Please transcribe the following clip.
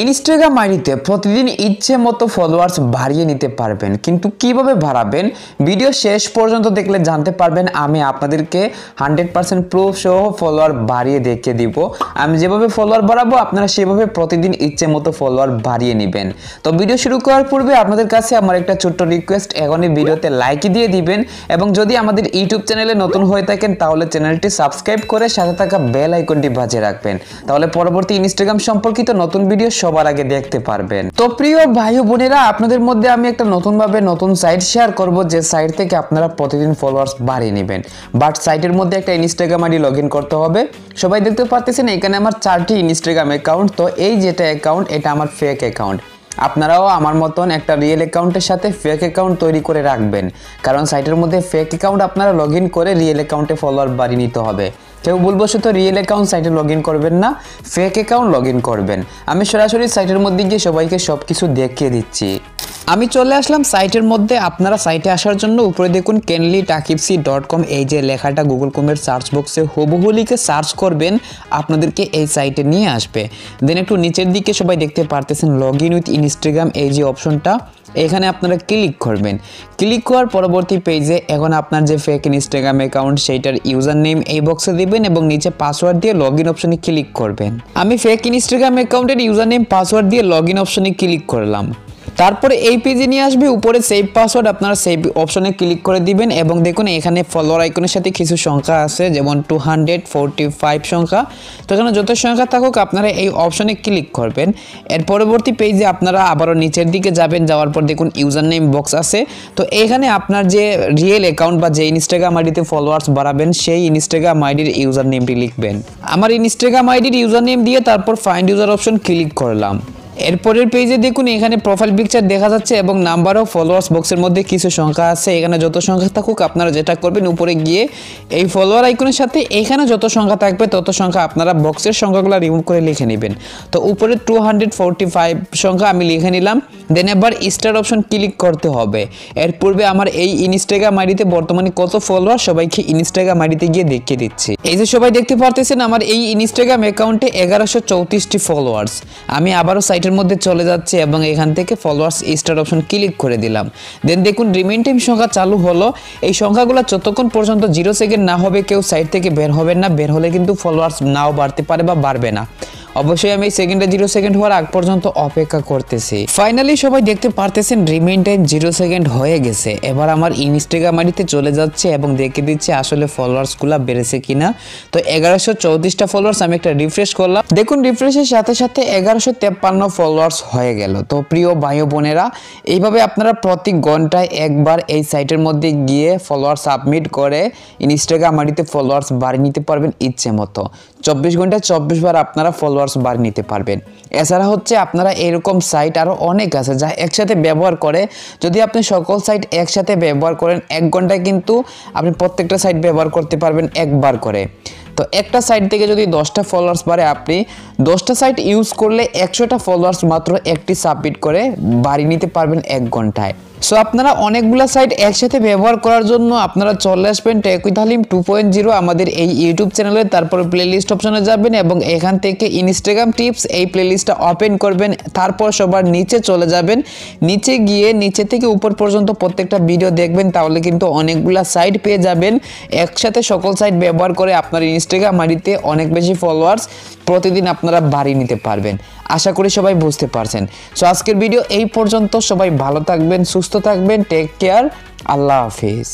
Instagram আইডিতে প্রতিদিন ইচ্ছে মতো ফলোয়ার্স বাড়িয়ে নিতে পারবেন, কিন্তু কিভাবে বাড়াবেন ভিডিও শেষ পর্যন্ত দেখলে জানতে পারবেন। আমি আপনাদেরকে 100% প্রুফ সহ ফলোয়ার বাড়িয়ে দেখিয়ে দিব। আমি যেভাবে ফলোয়ার বাড়াবো আপনারা সেভাবে প্রতিদিন ইচ্ছে মতো ফলোয়ার বাড়িয়ে নেবেন। তো ভিডিও শুরু করার পূর্বে আপনাদের কাছে আমার একটা ছোট্ট রিকোয়েস্ট, এখনই ভিডিওতে লাইক দিয়ে দিবেন এবং যদি আমাদের ইউটিউব চ্যানেলে নতুন হয়ে থাকেন তাহলে চ্যানেলটি সাবস্ক্রাইব করে সাথে থাকা বেল আইকনটি বাজিয়ে রাখবেন, তাহলে পরবর্তী ইনস্টাগ্রাম সম্পর্কিত নতুন ভিডিও সবার আগে দেখতে পারবেন। তো প্রিয় ভাই বোনেরা, আপনাদের মধ্যে আমি একটা নতুন সাইট শেয়ার করব, যে সাইট থেকে আপনারা প্রতিদিন ফলোয়ার্স বাড়িয়ে নেবেন। বাট সাইটের মধ্যে একটা ইনস্টাগ্রাম আইডি লগইন করতে হবে। সবাই দেখতে পারতেছেন এখানে আমার 4টি ইনস্টাগ্রাম অ্যাকাউন্ট। তো এই যেটা অ্যাকাউন্ট, এটা আমার ফেক অ্যাকাউন্ট। আপনারাও আমার মতন একটা রিয়েল অ্যাকাউন্টের সাথে ফেক অ্যাকাউন্ট তৈরি করে রাখবেন, কারণ সাইটের মধ্যে ফেক অ্যাকাউন্ট আপনারা লগইন করে রিয়েল অ্যাকাউন্টে ফলোয়ার বাড়িয়ে নিতে হবে। কেউ বলবো শুধু রিয়েল অ্যাকাউন্ট সাইটে লগইন করবেন না, ফেক অ্যাকাউন্ট লগইন করবেন। আমি সরাসরি সাইটের মধ্যে গিয়ে সবাইকে সবকিছু দেখিয়ে দিচ্ছি। আমি চলে আসলাম সাইটের মধ্যে। আপনারা সাইটে আসার জন্য উপরে দেখুন kenlytakipsi.com, এই যে লেখাটা গুগল ক্রোমের সার্চ বক্সে হুবহু লিখে সার্চ করবেন, আপনাদেরকে এই সাইটে নিয়ে আসবে। দেন একটু নিচের দিকে সবাই দেখতে পারতেছেন লগইন উইথ ইনস্টাগ্রাম, এই যে অপশনটা, এখানে আপনারা ক্লিক করবেন। ক্লিক করার পরবর্তী পেজে এখন আপনার যে ফেক ইনস্টাগ্রাম অ্যাকাউন্ট সেইটার ইউজার নেম এই বক্সে দিবেন এবং নিচে পাসওয়ার্ড দিয়ে লগইন অপশনে ক্লিক করবেন। আমি ফেক ইনস্টাগ্রাম অ্যাকাউন্টের ইউজার নেম পাসওয়ার্ড দিয়ে লগইন অপশনে ক্লিক করলাম। তারপরে এই পেজে নিয়ে আসবে, উপরে সেভ পাসওয়ার্ড আপনারা সেভ অপশনে ক্লিক করে দিবেন এবং দেখুন এখানে ফলোয়ার আইকনের সাথে কিছু সংখ্যা আছে, যেমন 245 সংখ্যা। তো এখানে যত সংখ্যা থাকুক আপনারা এই অপশনে ক্লিক করবেন। এর পরবর্তী পেজে আপনারা আবারও নিচের দিকে যাবেন, যাওয়ার পর দেখুন ইউজার নেম বক্স আছে। তো এখানে আপনার যে রিয়েল অ্যাকাউন্ট বা যে ইনস্টাগ্রাম আইডিতে ফলোয়ার্স বাড়াবেন সেই ইনস্টাগ্রাম আইডির ইউজার নেমটি লিখবেন। আমার ইনস্টাগ্রাম আইডির ইউজার নেম দিয়ে তারপর ফাইন্ড ইউজার অপশন ক্লিক করলাম। এরপরের পেজে দেখুন এখানে প্রোফাইল পিকচার দেখা যাচ্ছে এবং নাম্বার অফ ফলোয়ার্স বক্সের মধ্যে কিছু সংখ্যা আছে। এখানে যত সংখ্যা থাকুক আপনারা যেটা করবেন, উপরে গিয়ে এই ফলোয়ার আইকনের সাথে এখানে যত সংখ্যা থাকবে তত সংখ্যা আপনারা বক্সের সংখ্যাগুলো রিমুভ করে লিখে নেবেন। তো উপরে 245 সংখ্যা আমি লিখে নিলাম। দেন এবার স্টার অপশন ক্লিক করতে হবে। এর পূর্বে আমার এই ইনস্টাগ্রাম আইডিতে বর্তমানে কত ফলোয়ার সবাইকে ইনস্টাগ্রাম আইডিতে গিয়ে দেখিয়ে দিচ্ছি। এই যে সবাই দেখতে পারতেছেন আমার এই ইনস্টাগ্রাম অ্যাকাউন্টে 1134টি ফলোয়ার্স। আমি আবারও সাইটের মধ্যে চলে যাচ্ছি এবং এখান থেকে ফলোয়ার্স স্টার অপশন ক্লিক করে দিলাম। দেন দেখুন রিমেইন টাইম সংখ্যা চালু হলো। এই সংখ্যাগুলো যতক্ষণ পর্যন্ত 0 সেকেন্ড না হবে কেউ সাইট থেকে বের হবেন না। বের হলে কিন্তু ফলোয়ার্স নাও বাড়তে পারে বা বাড়বে না। অবশ্যই আমি সেকেন্ডে 0 সেকেন্ড হওয়ার আগ পর্যন্ত অপেক্ষা করতেছি। ফাইনালি সবাই দেখতে পারতেছেন রিমেইন টাইম 0 সেকেন্ড হয়ে গেছে। এবার আমার ইনস্টাগ্রাম আইডিতে চলে যাচ্ছে এবং দেখে দিচ্ছে আসলে ফলোয়ার্সগুলো বেড়েছে কিনা। তো 1134টা ফলোয়ার্স আমি একটা রিফ্রেশ করলাম। দেখুন রিফ্রেশের সাথে সাথে 1153 ফলোয়ার্স হয়ে গেল। তো প্রিয় ভাই বোনেরা, এইভাবে আপনারা প্রতি ঘন্টায় একবার এই সাইটের মধ্যে গিয়ে ফলোয়ার সাবমিট করে ইনস্টাগ্রাম আইডিতে ফলোয়ার্স বাড়িয়ে নিতে পারবেন ইচ্ছে মতো। 24 ঘন্টায় 24 বার আপনারা ফলোয়ার্স বাড়িয়ে নিতে পারবেন। এছাড়া হচ্ছে আপনারা এরকম সাইট আরও অনেক আছে যা একসাথে ব্যবহার করে। যদি আপনি সকল সাইট একসাথে ব্যবহার করেন 1 ঘন্টায় কিন্তু আপনি প্রত্যেকটা সাইট ব্যবহার করতে পারবেন একবার করে। তো একটা সাইট থেকে যদি 10টা ফলোয়ার্স বাড়ে, আপনি 10টা সাইট ইউজ করলে 100টা ফলোয়ার্স মাত্র একটি সাবমিট করে বাড়িয়ে নিতে পারবেন 1 ঘন্টায়। সো আপনারা অনেকগুলো সাইট একসাথে ব্যবহার করার জন্য আপনারা চলে আসবেন টেক উইথ হালিম 2.0 আমাদের এই ইউটিউব চ্যানেলে। তারপর প্লেলিস্ট অপশনে যাবেন এবং এখান থেকে ইনস্টাগ্রাম টিপস এই প্লেলিস্টটা ওপেন করবেন। তারপর সবার নিচে চলে যাবেন, নিচে গিয়ে নিচে থেকে উপর পর্যন্ত প্রত্যেকটা ভিডিও দেখবেন, তাহলে কিন্তু অনেকগুলো সাইট পেয়ে যাবেন। একসাথে সকল সাইট ব্যবহার করে আপনার ইনস্টাগ্রাম আইডিতে অনেক বেশি ফলোয়ার্স প্রতিদিন আপনারা বাড়িয়ে নিতে পারবেন। আশা করি সবাই বুঝতে পারছেন। সো আজকের ভিডিও এই পর্যন্ত। সবাই ভালো থাকবেন, সুস্থ থাকবেন, টেক কেয়ার, আল্লাহ হাফিজ।